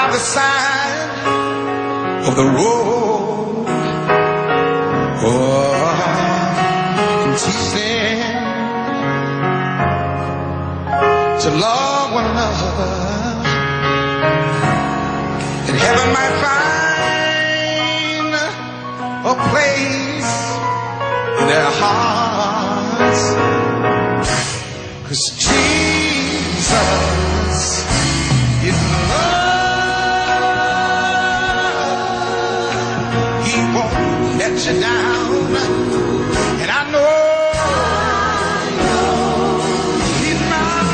by the side of the road, and teach them to love one another, that heaven might find a place in their hearts, 'cause Jesus is love. He won't let you down, and I know He's mine.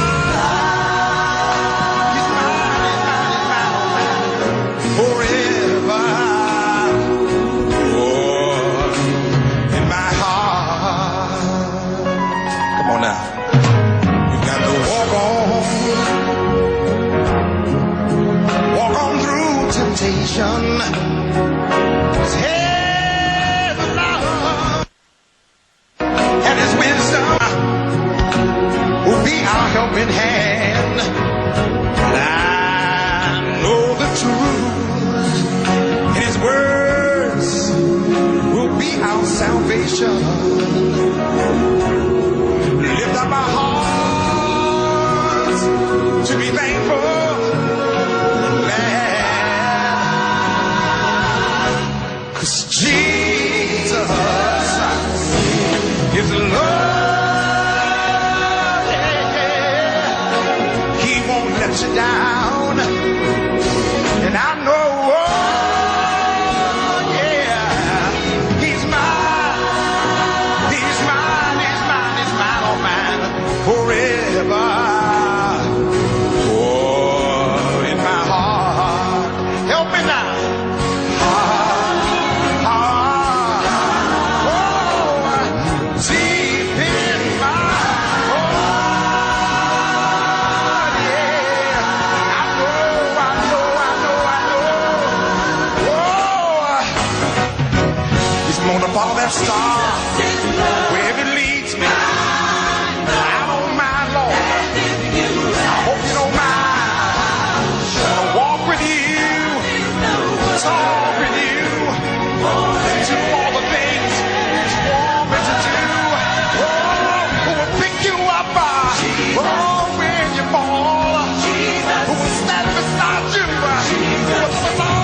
He's mine, He's mine, forever. Oh, in my heart. Come on now. You've got to walk on through temptation. His head of love and His wisdom will be our helping hand. And I know the truth, and His words will be our salvation. Lift up our hearts to be thankful and glad, 'cause Jesus is love. Yeah. He won't let you down, and I know, oh, yeah, He's mine. He's mine, He's mine, He's mine, oh mine, forever. Oh, in my heart. Help me now. Heart. Oh, deep in my heart, yeah. I know. Oh, He's gonna follow that star wherever it leads me. I don't mind, Lord. I hope you don't mind. Gonna walk with you, talk with you, do all the things you want me to do. Oh, who will pick you up, oh, when you fall, who will stand beside you, who will fall,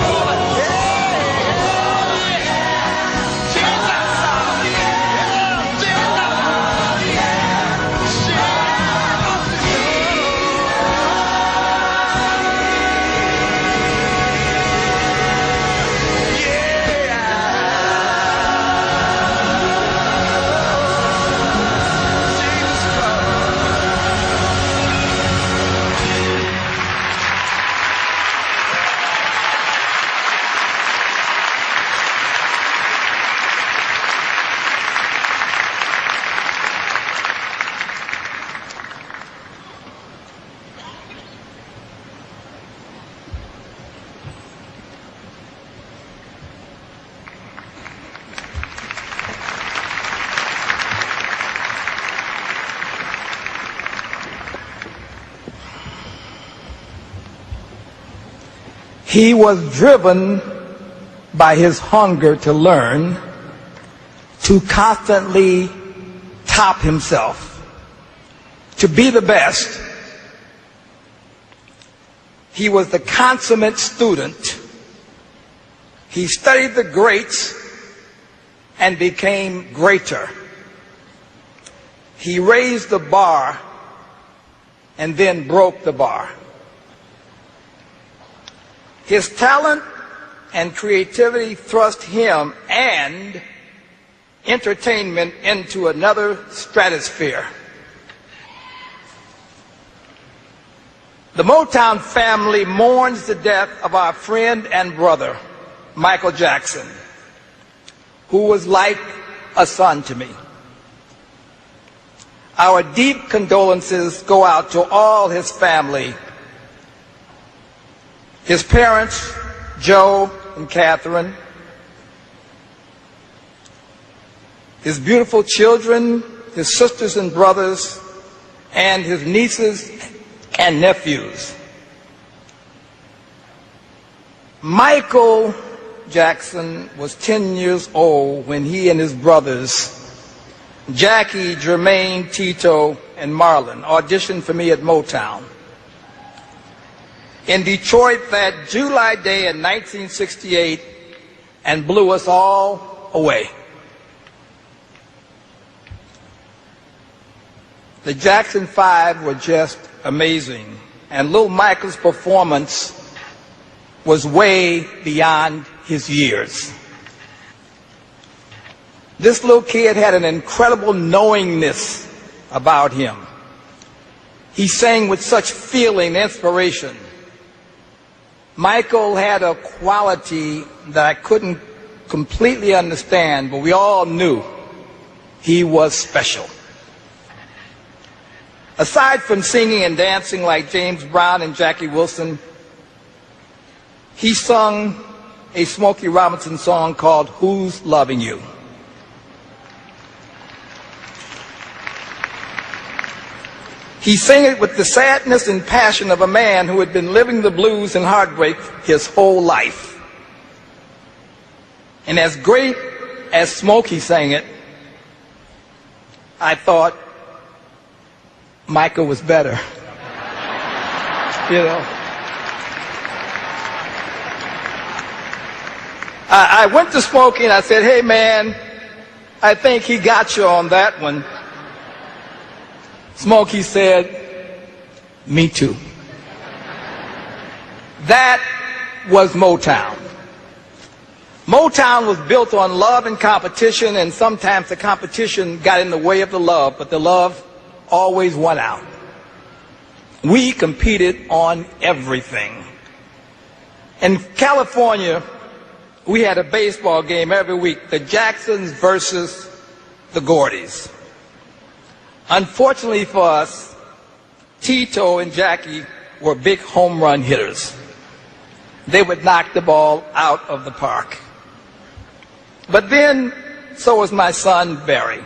He was driven by his hunger to learn, to constantly top himself, to be the best. He was the consummate student. He studied the greats and became greater. He raised the bar and then broke the bar. His talent and creativity thrust him and entertainment into another stratosphere. The Motown family mourns the death of our friend and brother, Michael Jackson, who was like a son to me. Our deep condolences go out to all his family, his parents, Joe and Catherine, his beautiful children, his sisters and brothers, and his nieces and nephews. Michael Jackson was 10 years old when he and his brothers, Jackie, Jermaine, Tito, and Marlon, auditioned for me at Motown in Detroit that July day in 1968 and blew us all away. The Jackson 5 were just amazing, and little Michael's performance was way beyond his years. This little kid had an incredible knowingness about him. He sang with such feeling and inspiration. Michael had a quality that I couldn't completely understand, but we all knew he was special. Aside from singing and dancing like James Brown and Jackie Wilson, he sung a Smokey Robinson song called Who's Loving You? He sang it with the sadness and passion of a man who had been living the blues and heartbreak his whole life. And as great as Smokey sang it, I thought Michael was better. You know. I went to Smokey and I said, hey man, I think he got you on that one. Smokey said, me too. That was Motown. Motown was built on love and competition, and sometimes the competition got in the way of the love, but the love always won out. We competed on everything. In California, we had a baseball game every week, the Jacksons versus the Gordys. Unfortunately for us, Tito and Jackie were big home run hitters. They would knock the ball out of the park. But then, so was my son, Barry.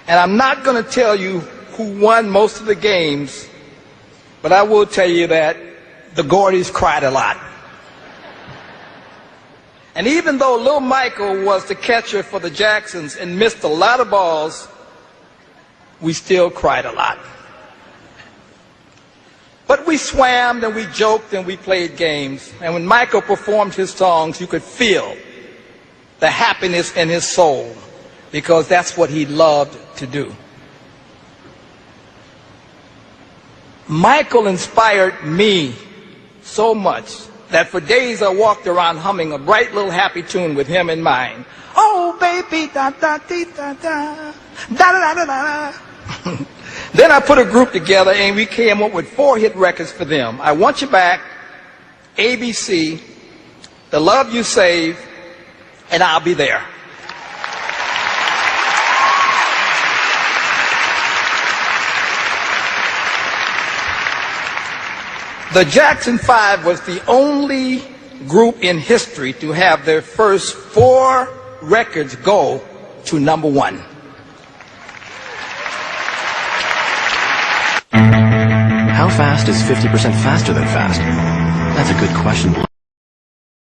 And I'm not going to tell you who won most of the games, but I will tell you that the Gordys cried a lot. And even though little Michael was the catcher for the Jacksons and missed a lot of balls, we still cried a lot. But we swam and we joked and we played games. And when Michael performed his songs, you could feel the happiness in his soul, because that's what he loved to do. Michael inspired me so much that for days I walked around humming a bright little happy tune with him in mind. Oh, baby, da da dee da da, da da da da da. Then I put a group together and we came up with 4 hit records for them. I Want You Back, ABC, The Love You Save, and I'll Be There. The Jackson 5 was the only group in history to have their first 4 records go to #1. How fast is 50% faster than fast? That's a good question.